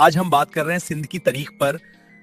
आज हम बात कर रहे हैं सिंध की तारीख पर,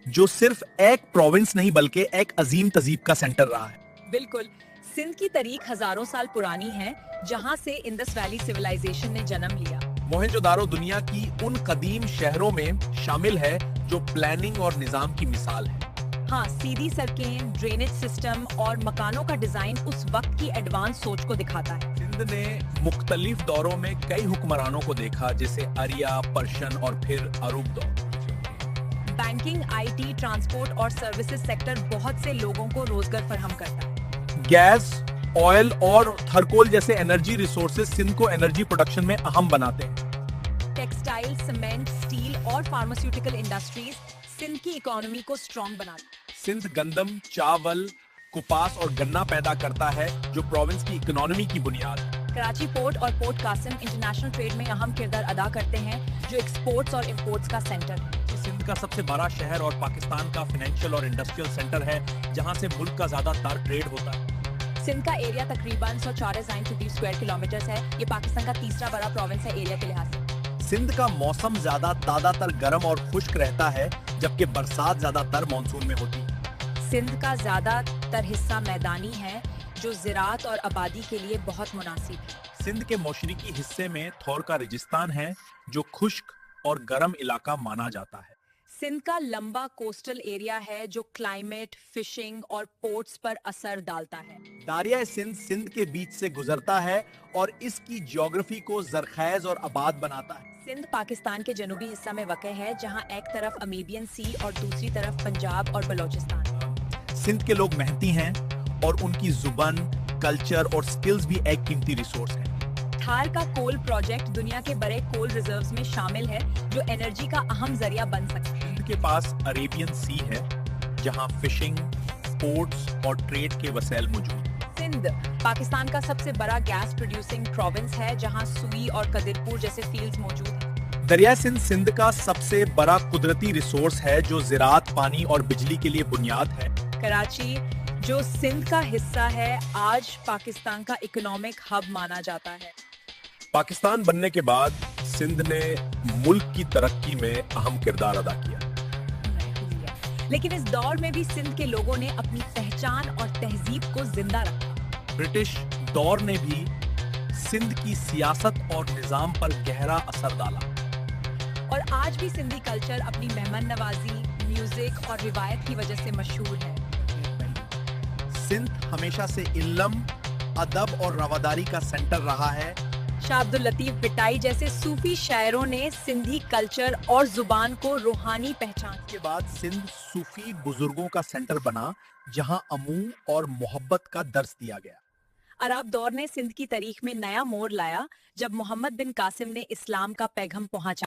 जो सिर्फ एक प्रोविंस नहीं बल्कि एक अजीम तहजीब का सेंटर रहा है। बिल्कुल, सिंध की तारीख हजारों साल पुरानी है, जहाँ से इंडस वैली सिविलाइजेशन ने जन्म लिया। मोहनजोदारो दुनिया की उन कदीम शहरों में शामिल है जो प्लानिंग और निजाम की मिसाल है। हाँ, सीधी सड़कें, ड्रेनेज सिस्टम और मकानों का डिजाइन उस वक्त की एडवांस सोच को दिखाता है। सिंध ने मुख्तलिफ दौरों में कई हुक्मरानों को देखा, जैसे अरिया, पर्शियन और फिर अरब दौर। बैंकिंग, आईटी, ट्रांसपोर्ट और सर्विसेज सेक्टर बहुत से लोगों को रोजगार फराहम करता है। गैस, ऑयल और थर्कोल जैसे एनर्जी रिसोर्सेज सिंध को एनर्जी प्रोडक्शन में अहम बनाते हैं। टेक्सटाइल, सीमेंट, स्टील और फार्मास्यूटिकल इंडस्ट्रीज सिंध की इकोनॉमी को स्ट्रॉन्ग बनाती है। सिंध गंदम, चावल, कपास और गन्ना पैदा करता है, जो प्रोविंस की इकोनॉमी की बुनियाद है। कराची पोर्ट और पोर्ट कासिम इंटरनेशनल ट्रेड में अहम किरदार अदा करते हैं, जो एक्सपोर्ट्स और इंपोर्ट्स का सेंटर है। सिंध का सबसे बड़ा शहर और पाकिस्तान का फाइनेंशियल और इंडस्ट्रियल सेंटर है, जहां से मुल्क का ज्यादातर ट्रेड होता है। सिंध का एरिया तकरीबन 104 स्क्वायर किलोमीटर है। ये पाकिस्तान का तीसरा बड़ा प्रोविंस है एरिया के लिहाज से। सिंध का मौसम ज्यादातर गर्म और खुश्क रहता है, जबकि बरसात ज्यादातर मानसून में होती है। सिंध का ज्यादातर हिस्सा मैदानी है, जो ज़राअत और आबादी के लिए बहुत मुनासिब है। सिंध के मशरिकी हिस्से में थोर का रेगिस्तान है, जो खुश्क और गर्म इलाका माना जाता है। सिंध का लंबा कोस्टल एरिया है, जो क्लाइमेट, फिशिंग और पोर्ट्स पर असर डालता है। दारिया सिंध के बीच से गुजरता है और इसकी ज्योग्राफी को जरखेज और आबाद बनाता है। सिंध पाकिस्तान के जनूबी हिस्सा में वाक़ है, जहां एक तरफ अमीबियन सी और दूसरी तरफ पंजाब और बलोचिस्तान। सिंध के लोग मेहनती हैं और उनकी जुबान, कल्चर और स्किल्स भी एक कीमती रिसोर्स है। थार का कोल प्रोजेक्ट दुनिया के बड़े कोल रिजर्व्स में शामिल है, जो एनर्जी का अहम जरिया बन सकता है। सिंध के पास अरेबियन सी है, जहां फिशिंग, पोर्ट्स और ट्रेड के वसैल मौजूद हैं। सिंध पाकिस्तान का सबसे बड़ा गैस प्रोड्यूसिंग प्रोविंस है, जहां सुई और कदिरपुर जैसे फील्ड्स मौजूद हैं। दरिया सिंध का सबसे बड़ा कुदरती रिसोर्स है, जो ज़राअत, पानी और बिजली के लिए बुनियाद है। कराची, जो सिंध का हिस्सा है, आज पाकिस्तान का इकोनॉमिक हब माना जाता है। पाकिस्तान बनने के बाद सिंध ने मुल्क की तरक्की में अहम किरदार अदा किया। लेकिन इस दौर में भी सिंध के लोगों ने अपनी पहचान और तहजीब को जिंदा रखा। ब्रिटिश दौर ने भी सिंध की सियासत और निजाम पर गहरा असर डाला। और आज भी सिंधी कल्चर अपनी मेहमान नवाजी, म्यूजिक और रिवायत की वजह से मशहूर है। सिंध हमेशा से इल्म, अदब और रवादारी का सेंटर रहा है। शाह अब्दुल लतीफ पिटाई जैसे सूफी शायरों ने सिंधी कल्चर और जुबान को रूहानी पहचान के बाद सिंध सूफी बुजुर्गों का सेंटर बना, जहां अमू और मोहब्बत का दर्स दिया गया। अरब दौर ने सिंध की तारीख में नया मोड़ लाया, जब मोहम्मद बिन कासिम ने इस्लाम का पैगम पहुंचा।